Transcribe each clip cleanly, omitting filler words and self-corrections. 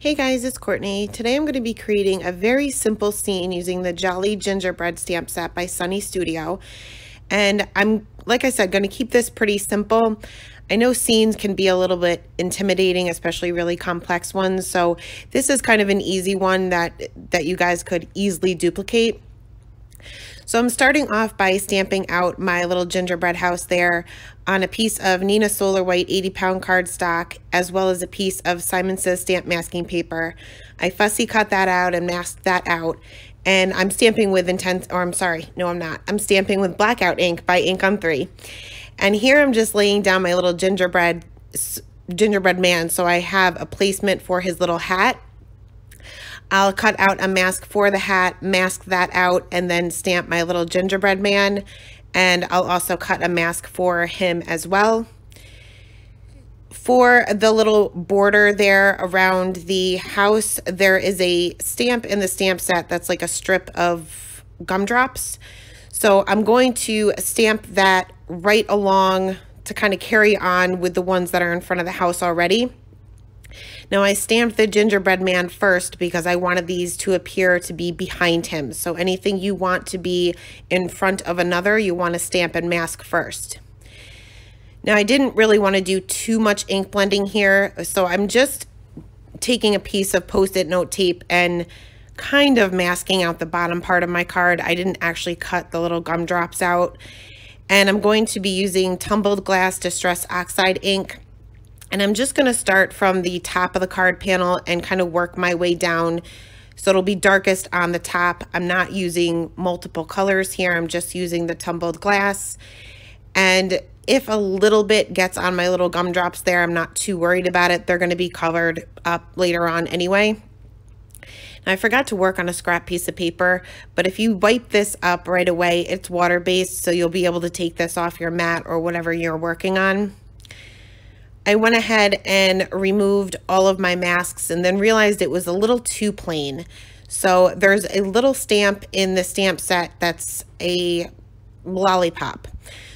Hey guys, it's Courtney. Today I'm going to be creating a very simple scene using the Jolly Gingerbread stamp set by Sunny Studio. And I'm, like I said, going to keep this pretty simple. I know scenes can be a little bit intimidating, especially really complex ones. So this is kind of an easy one that you guys could easily duplicate. So I'm starting off by stamping out my little gingerbread house there on a piece of Nina Solar White 80-pound cardstock, as well as a piece of Simon Says stamp masking paper. I fussy cut that out and masked that out. And I'm stamping with I'm stamping with blackout ink by Ink on 3. And here I'm just laying down my little gingerbread man, so I have a placement for his little hat. I'll cut out a mask for the hat, mask that out, and then stamp my little gingerbread man. And I'll also cut a mask for him as well. For the little border there around the house, there is a stamp in the stamp set that's like a strip of gumdrops. So I'm going to stamp that right along to kind of carry on with the ones that are in front of the house already. Now I stamped the gingerbread man first because I wanted these to appear to be behind him. So anything you want to be in front of another, you want to stamp and mask first. Now I didn't really want to do too much ink blending here, so I'm just taking a piece of Post-it note tape and kind of masking out the bottom part of my card. I didn't actually cut the little gumdrops out. And I'm going to be using Tumbled Glass Distress Oxide ink. And I'm just going to start from the top of the card panel and kind of work my way down. So it'll be darkest on the top. I'm not using multiple colors here. I'm just using the tumbled glass. And if a little bit gets on my little gumdrops there, I'm not too worried about it. They're going to be covered up later on anyway. Now, I forgot to work on a scrap piece of paper, but if you wipe this up right away, it's water-based, so you'll be able to take this off your mat or whatever you're working on. I went ahead and removed all of my masks and then realized it was a little too plain. So there's a little stamp in the stamp set that's a lollipop.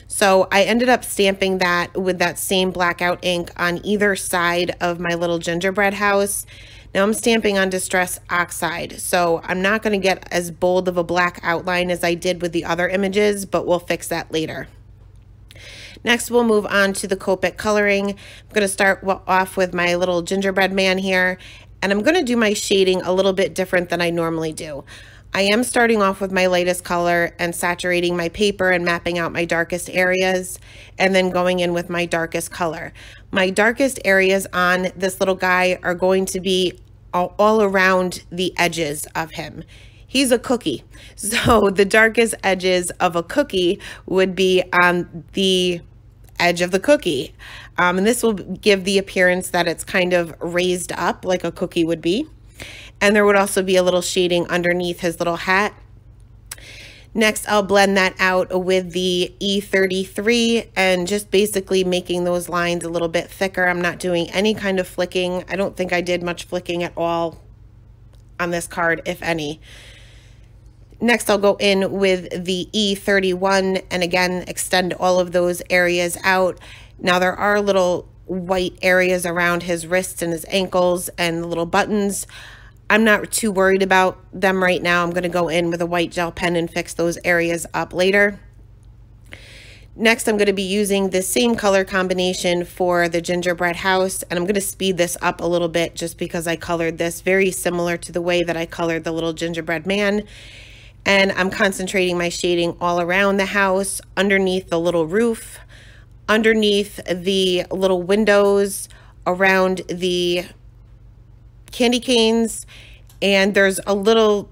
So I ended up stamping that with that same blackout ink on either side of my little gingerbread house. Now I'm stamping on Distress Oxide, so I'm not going to get as bold of a black outline as I did with the other images, but we'll fix that later. Next, we'll move on to the Copic coloring. I'm going to start off with my little gingerbread man here, and I'm going to do my shading a little bit different than I normally do. I am starting off with my lightest color and saturating my paper and mapping out my darkest areas, and then going in with my darkest color. My darkest areas on this little guy are going to be all around the edges of him. He's a cookie, so the darkest edges of a cookie would be on the edge of the cookie. And this will give the appearance that it's kind of raised up like a cookie would be. And there would also be a little shading underneath his little hat. Next, I'll blend that out with the E33 and just basically making those lines a little bit thicker. I'm not doing any kind of flicking. I don't think I did much flicking at all on this card, if any. Next, I'll go in with the E31 and again, extend all of those areas out. Now there are little white areas around his wrists and his ankles and the little buttons. I'm not too worried about them right now. I'm going to go in with a white gel pen and fix those areas up later. Next, I'm going to be using the same color combination for the gingerbread house, and I'm going to speed this up a little bit just because I colored this very similar to the way that I colored the little gingerbread man. And I'm concentrating my shading all around the house, underneath the little roof, underneath the little windows, around the candy canes, and there's a little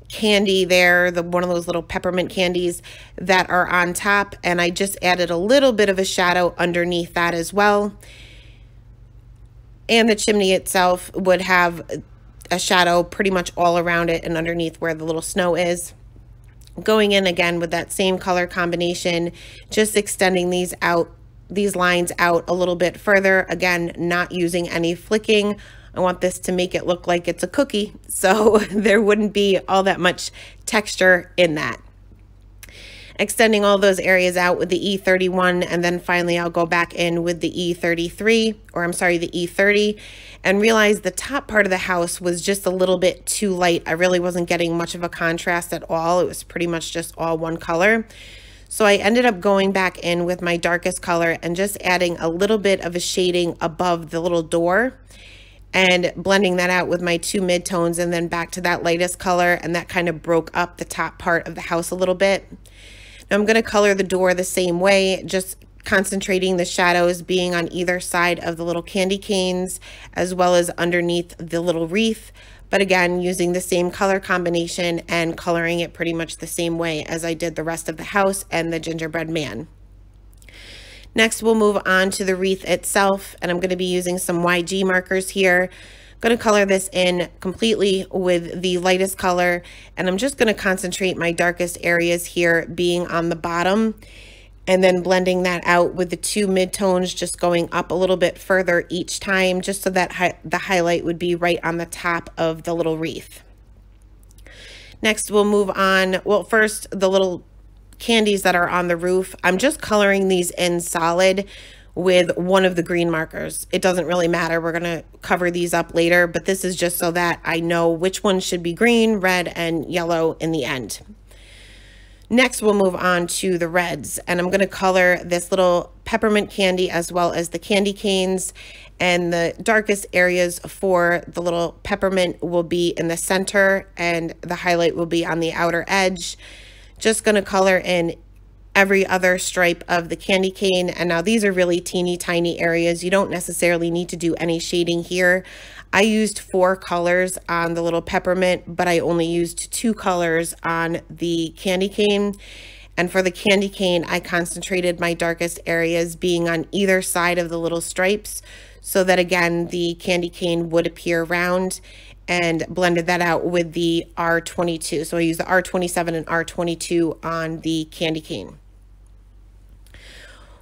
candy there, one of those little peppermint candies that are on top, and I just added a little bit of a shadow underneath that as well. And the chimney itself would have a shadow pretty much all around it and underneath where the little snow is. Going in again with that same color combination, just extending these lines out a little bit further. Again, not using any flicking. I want this to make it look like it's a cookie, so there wouldn't be all that much texture in that. extending all those areas out with the E31, and then finally I'll go back in with the E33, or I'm sorry, the E30, and realize the top part of the house was just a little bit too light. I really wasn't getting much of a contrast at all. It was pretty much just all one color. So I ended up going back in with my darkest color and just adding a little bit of a shading above the little door and blending that out with my two midtones, and then back to that lightest color, and that kind of broke up the top part of the house a little bit. Now I'm going to color the door the same way, just concentrating the shadows being on either side of the little candy canes as well as underneath the little wreath, but again using the same color combination and coloring it pretty much the same way as I did the rest of the house and the gingerbread man. Next we'll move on to the wreath itself, and I'm going to be using some YG markers here. I'm going to color this in completely with the lightest color, and I'm just going to concentrate my darkest areas here being on the bottom, and then blending that out with the two midtones, just going up a little bit further each time, just so that the highlight would be right on the top of the little wreath. Next, we'll move on. Well, first, the little candies that are on the roof, I'm just coloring these in solid with one of the green markers. It doesn't really matter. We're going to cover these up later, but this is just so that I know which one should be green, red, and yellow in the end. Next, we'll move on to the reds, and I'm going to color this little peppermint candy as well as the candy canes, and the darkest areas for the little peppermint will be in the center and the highlight will be on the outer edge. Just going to color in every other stripe of the candy cane, and now these are really teeny tiny areas. You don't necessarily need to do any shading here. I used 4 colors on the little peppermint, but I only used 2 colors on the candy cane. And for the candy cane, I concentrated my darkest areas being on either side of the little stripes, so that again, the candy cane would appear round, and blended that out with the R22. So I used the R27 and R22 on the candy cane.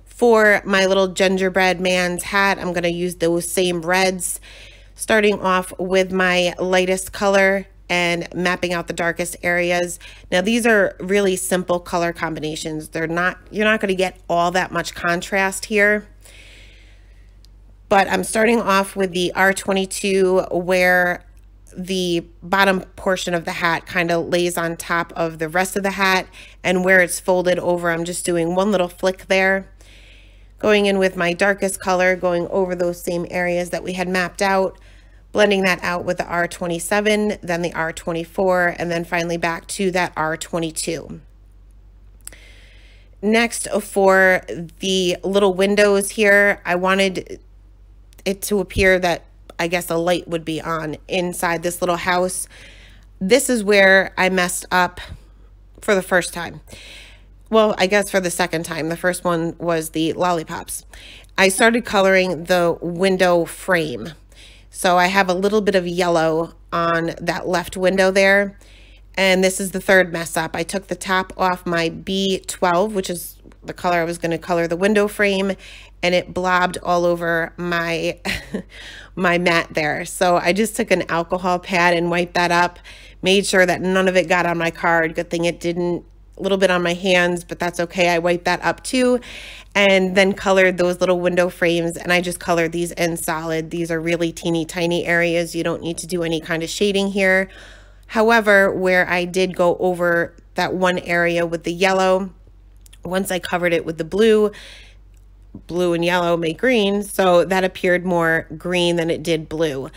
For my little gingerbread man's hat, I'm going to use those same reds, starting off with my lightest color and mapping out the darkest areas. Now these are really simple color combinations. You're not going to get all that much contrast here. But I'm starting off with the R22, where the bottom portion of the hat kind of lays on top of the rest of the hat, and where it's folded over, I'm just doing one little flick there. Going in with my darkest color, going over those same areas that we had mapped out, blending that out with the R27, then the R24, and then finally back to that R22. Next, for the little windows here, I wanted it to appear that I guess a light would be on inside this little house. This is where I messed up for the first time. Well, I guess for the second time. The first one was the lollipops. I started coloring the window frame. So I have a little bit of yellow on that left window there. And this is the third mess up. I took the top off my B12, which is the color I was going to color the window frame, and it blobbed all over my my mat there. So I just took an alcohol pad and wiped that up, made sure that none of it got on my card. Good thing it didn't. A little bit on my hands, but that's okay. I wiped that up too, and then colored those little window frames, and I just colored these in solid. These are really teeny tiny areas. You don't need to do any kind of shading here. However, where I did go over that one area with the yellow, once I covered it with the blue and yellow make green, so that appeared more green than it did blue.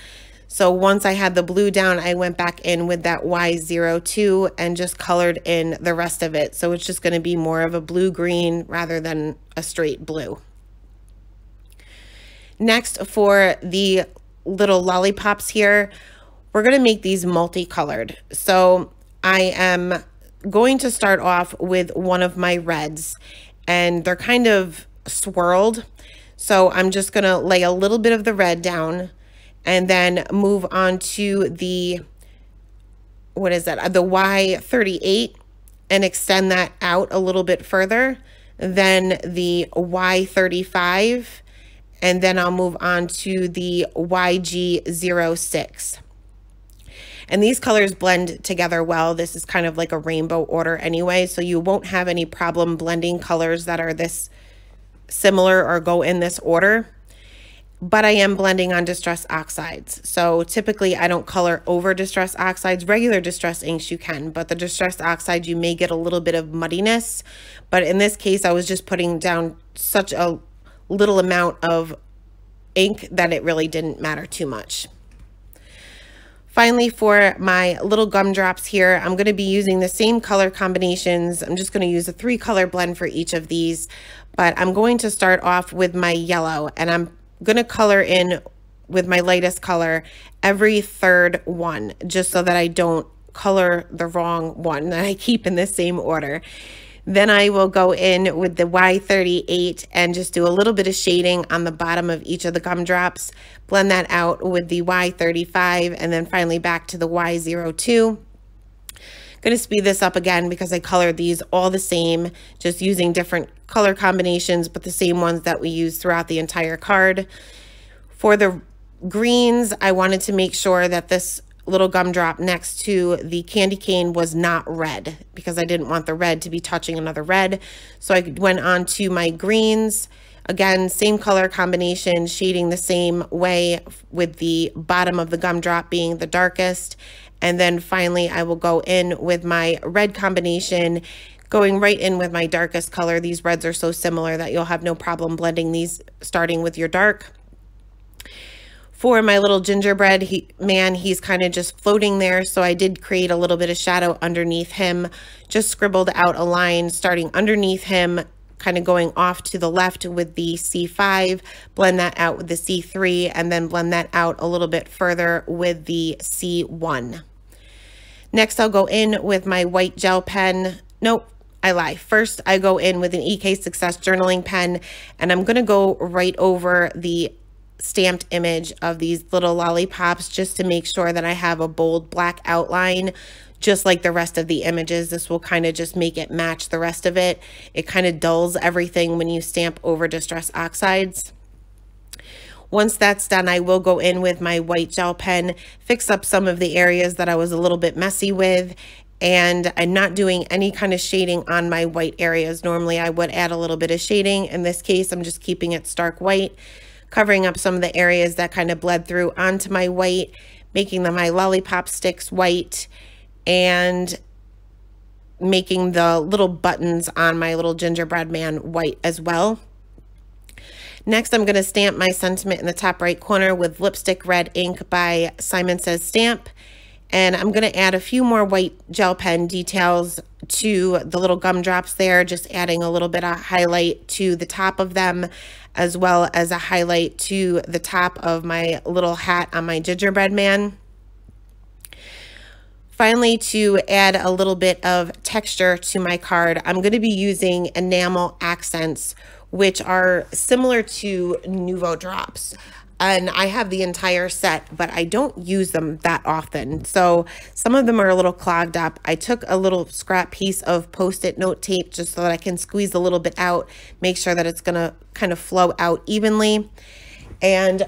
So once I had the blue down, I went back in with that Y02 and just colored in the rest of it. So it's just going to be more of a blue-green rather than a straight blue. Next, for the little lollipops here, we're going to make these multicolored. So I am going to start off with one of my reds, and they're kind of swirled. So I'm just going to lay a little bit of the red down, and then move on to the, what is that, the Y38, and extend that out a little bit further, then the Y35, and then I'll move on to the YG06. And these colors blend together well. This is kind of like a rainbow order anyway, so you won't have any problem blending colors that are this similar or go in this order. But I am blending on Distress Oxides. So typically I don't color over Distress Oxides. Regular Distress inks you can, but the Distress Oxides you may get a little bit of muddiness. But in this case I was just putting down such a little amount of ink that it really didn't matter too much. Finally, for my little gumdrops here, I'm going to be using the same color combinations. I'm just going to use a 3-color blend for each of these, but I'm going to start off with my yellow, and I'm going to color in with my lightest color every third one, just so that I don't color the wrong one, that I keep in the same order. Then I will go in with the Y38 and just do a little bit of shading on the bottom of each of the gumdrops, blend that out with the Y35, and then finally back to the Y02. Going to speed this up again because I colored these all the same, just using different color combinations, but the same ones that we use throughout the entire card. For the greens, I wanted to make sure that this little gumdrop next to the candy cane was not red, because I didn't want the red to be touching another red. So I went on to my greens. Again, same color combination, shading the same way, with the bottom of the gumdrop being the darkest. And then finally I will go in with my red combination, going right in with my darkest color. These reds are so similar that you'll have no problem blending these starting with your dark. For my little gingerbread man, he's kind of just floating there, so I did create a little bit of shadow underneath him, just scribbled out a line starting underneath him, kind of going off to the left with the C5, blend that out with the C3, and then blend that out a little bit further with the C1. Next, I'll go in with my white gel pen. Nope, I lie. First, I go in with an EK Success journaling pen, and I'm going to go right over the stamped image of these little lollipops just to make sure that I have a bold black outline, just like the rest of the images. This will kind of just make it match the rest of it. It kind of dulls everything when you stamp over Distress Oxides. Once that's done, I will go in with my white gel pen, fix up some of the areas that I was a little bit messy with, and I'm not doing any kind of shading on my white areas. Normally I would add a little bit of shading. In this case, I'm just keeping it stark white, covering up some of the areas that kind of bled through onto my white, making my lollipop sticks white, and making the little buttons on my little gingerbread man white as well. Next, I'm going to stamp my sentiment in the top right corner with lipstick red ink by Simon Says Stamp. And I'm going to add a few more white gel pen details to the little gumdrops there, just adding a little bit of highlight to the top of them, as well as a highlight to the top of my little hat on my gingerbread man. Finally, to add a little bit of texture to my card, I'm going to be using enamel accents, which are similar to Nouveau drops. And I have the entire set, but I don't use them that often. So some of them are a little clogged up. I took a little scrap piece of Post-it note tape just so that I can squeeze a little bit out, make sure that it's gonna kind of flow out evenly. And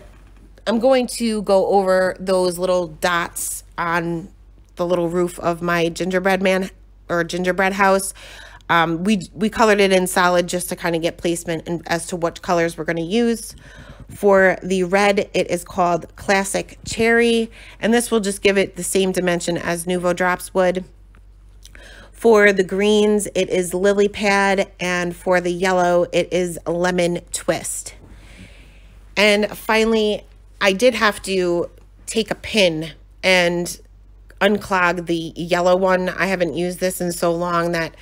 I'm going to go over those little dots on the little roof of my gingerbread man or gingerbread house. We colored it in solid just to kind of get placement and as to what colors we're going to use. For the red, it is called Classic Cherry, and this will just give it the same dimension as Nouveau drops would. For the greens, it is Lily Pad, and for the yellow, it is Lemon Twist. And finally, I did have to take a pin and unclog the yellow one. I haven't used this in so long that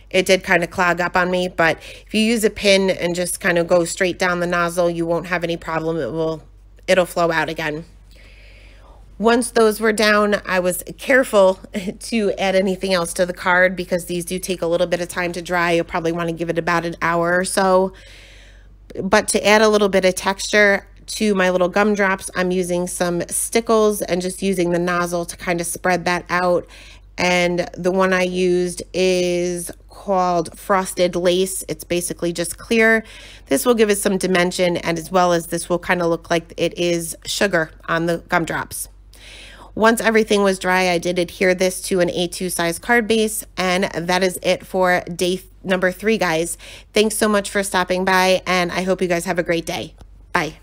it did kind of clog up on me, but if you use a pin and just kind of go straight down the nozzle, you won't have any problem. It'll flow out again. Once those were down, I was careful to add anything else to the card because these do take a little bit of time to dry. You'll probably want to give it about an hour or so. But to add a little bit of texture to my little gumdrops, I'm using some stickles and just using the nozzle to kind of spread that out. And the one I used is called Frosted Lace. It's basically just clear. This will give it some dimension, and as well as this will kind of look like it is sugar on the gumdrops. Once everything was dry, I did adhere this to an A2 size card base, and that is it for day number 3, guys. Thanks so much for stopping by, and I hope you guys have a great day. Bye.